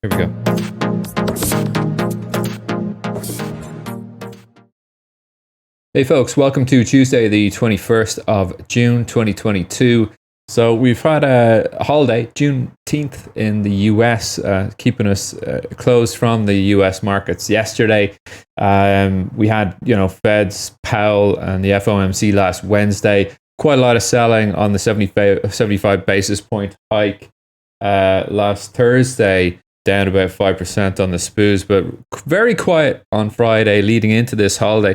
Here we go. Hey folks, welcome to Tuesday, the 21st of June 2022. So we've had a holiday, Juneteenth in the US, keeping us closed from the US markets yesterday. We had, Fed's Powell and the FOMC last Wednesday. Quite a lot of selling on the 75 basis point hike last Thursday, down about 5% on the SPOs, but very quiet on Friday leading into this holiday.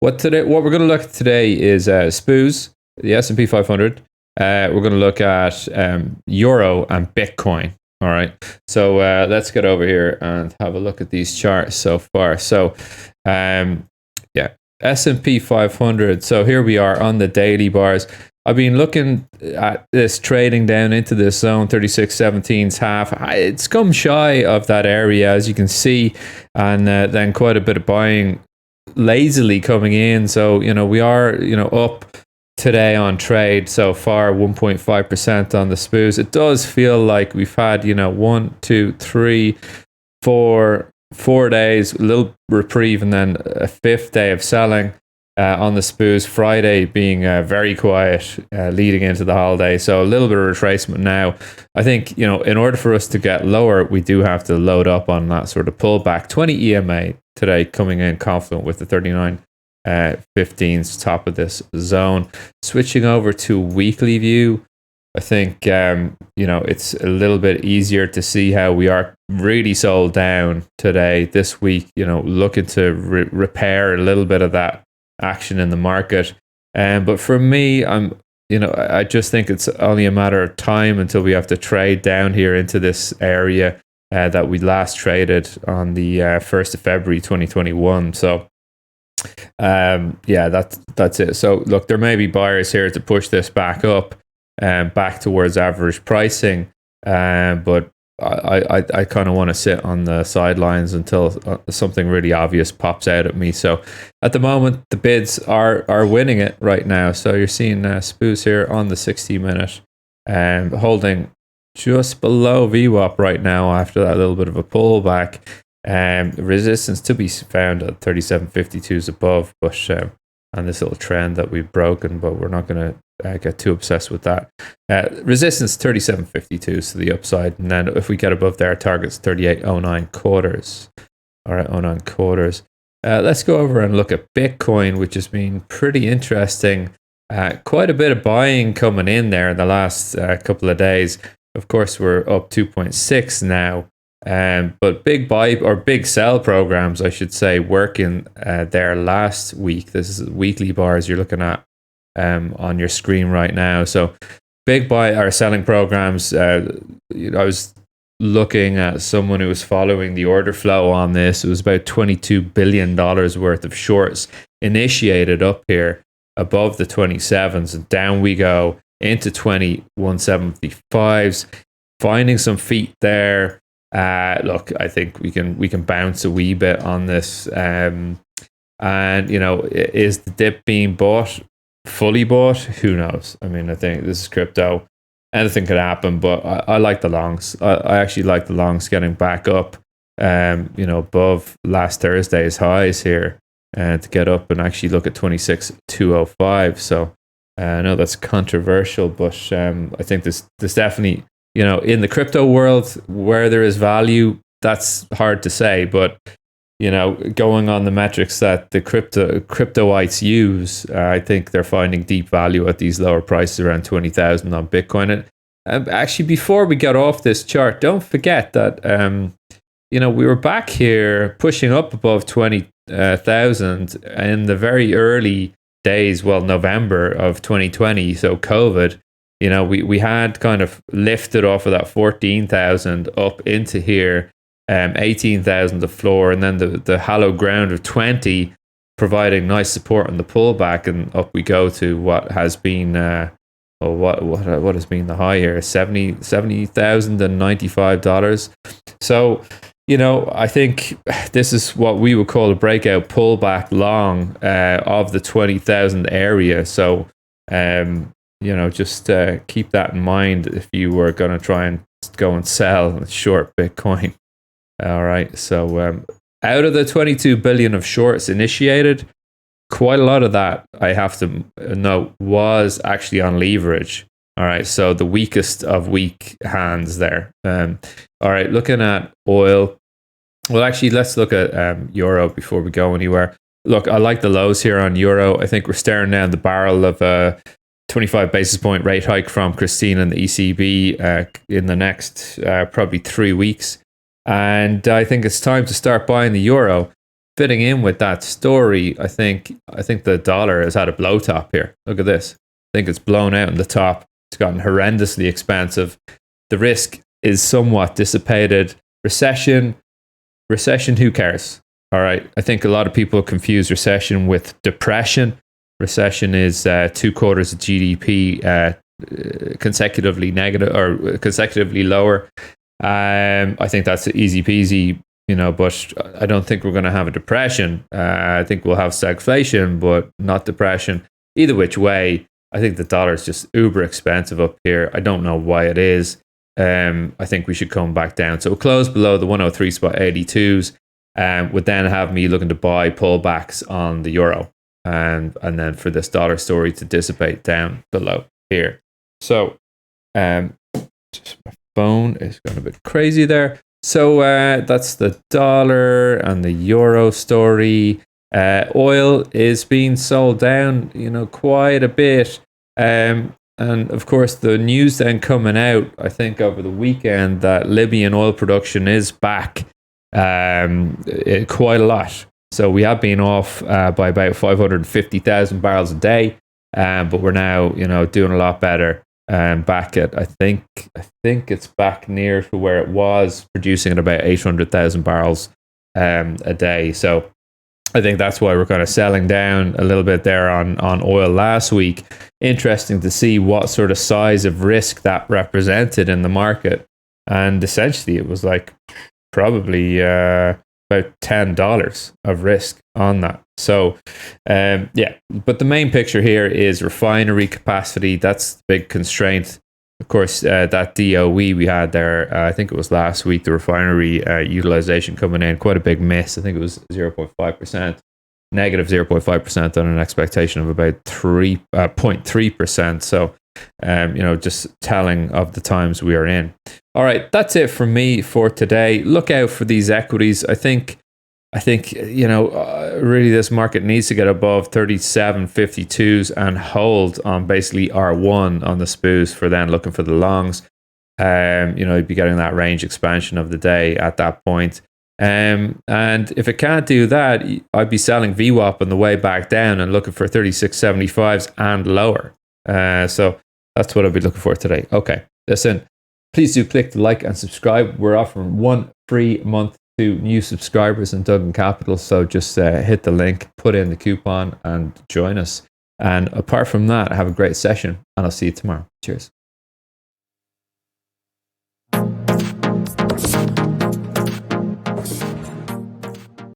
What we're going to look at today is SPOs, the S&P 500. We're going to look at Euro and Bitcoin. All right. So let's get over here and have a look at these charts so far. So S&P 500. So here we are on the daily bars. I've been looking at this trading down into this zone, 36.17's half. It's come shy of that area, as you can see, and then quite a bit of buying lazily coming in. So, we are, up today on trade so far, 1.5% on the SPOs. It does feel like we've had, 1, 2, 3, 4 days, a little reprieve, and then a fifth day of selling. On the SPOs, Friday being very quiet leading into the holiday. So a little bit of retracement now. I think, in order for us to get lower, we do have to load up on that sort of pullback. 20 EMA today coming in confident with the 39.15's top of this zone. Switching over to weekly view, I think, it's a little bit easier to see how we are really sold down today, this week, looking to repair a little bit of that action in the market. But for me, I just think it's only a matter of time until we have to trade down here into this area that we last traded on the 1st of February 2021. So that's it. So look, there may be buyers here to push this back up back towards average pricing, but I kind of want to sit on the sidelines until something really obvious pops out at me. So at the moment, the bids are winning it right now. So you're seeing SPOs here on the 60-minute holding just below VWAP right now after that little bit of a pullback. Resistance to be found at 37.52s above, but and this little trend that we've broken, but we're not going to get too obsessed with that. Resistance 37.52 to the upside, and then if we get above there, target's 38.09 quarters. All right, 09 quarters. Let's go over and look at Bitcoin, which has been pretty interesting. Quite a bit of buying coming in there in the last couple of days. Of course, we're up 2.6 now. But big buy or big sell programs, I should say, working there last week. This is weekly bars you're looking at on your screen right now. So big buy or selling programs. I was looking at someone who was following the order flow on this. It was about $22 billion worth of shorts initiated up here above the 27s, and down we go into 2175s, finding some feet there. Look, I think we can bounce a wee bit on this. And is the dip being bought, fully bought? Who knows? I mean, I think this is crypto. Anything could happen, but I like the longs. I actually like the longs getting back up, above last Thursday's highs here, to get up and actually look at 26,205. So I know that's controversial, but I think this definitely, in the crypto world where there is value, that's hard to say. But, going on the metrics that the cryptoites use, I think they're finding deep value at these lower prices around 20,000 on Bitcoin. And actually, before we get off this chart, don't forget that, we were back here pushing up above 20,000 in the very early days, November of 2020. So COVID. We had kind of lifted off of that 14,000 up into here, 18,000 the floor, and then the hollow ground of 20, providing nice support on the pullback, and up we go to what has been, what has been the high here, $70,095. So, I think this is what we would call a breakout pullback long of the 20,000 area. So, just keep that in mind if you were going to try and go and sell short Bitcoin. All right. So out of the 22 billion of shorts initiated, quite a lot of that, I have to note, was actually on leverage. All right. So the weakest of weak hands there. All right. Looking at oil. Well, actually, let's look at euro before we go anywhere. Look, I like the lows here on euro. I think we're staring down the barrel of a 25 basis point rate hike from Christine and the ECB in the next probably 3 weeks. And I think it's time to start buying the euro. Fitting in with that story, I think the dollar has had a blow top here. Look at this. I think it's blown out in the top. It's gotten horrendously expensive. The risk is somewhat dissipated. Recession, who cares? All right. I think a lot of people confuse recession with depression. Recession is 2 quarters of GDP consecutively negative or consecutively lower. I think that's easy peasy, but I don't think we're going to have a depression. I think we'll have stagflation, but not depression. Either which way, I think the dollar is just uber expensive up here. I don't know why it is. I think we should come back down. So we'll close below the 103.82s. Would then have me looking to buy pullbacks on the euro, and then for this dollar story to dissipate down below here. So, just my phone is going a bit crazy there. So that's the dollar and the euro story. Oil is being sold down, quite a bit. And of course, the news then coming out, I think over the weekend, that Libyan oil production is back quite a lot. So we have been off by about 550,000 barrels a day, but we're now, doing a lot better. Back at, I think it's back near to where it was, producing at about 800,000 barrels a day. So I think that's why we're kind of selling down a little bit there on oil last week. Interesting to see what sort of size of risk that represented in the market. And essentially it was like probably about $10 of risk on that. So, but the main picture here is refinery capacity. That's the big constraint. Of course, that DOE we had there, I think it was last week, the refinery utilization coming in, quite a big miss. I think it was 0.5%, negative 0.5% on an expectation of about 3.3%. So, just telling of the times we are in. All right, that's it from me for today. Look out for these equities. I think really this market needs to get above 37.52s and hold on basically R1 on the SPOOs for then looking for the longs. You'd be getting that range expansion of the day at that point. And if it can't do that, I'd be selling VWAP on the way back down and looking for 36.75s and lower. So that's what I'll be looking for today. Okay, listen, please do click the like and subscribe. We're offering 1 free month to new subscribers in Duggan Capital. So just hit the link, put in the coupon and join us. And apart from that, have a great session and I'll see you tomorrow. Cheers.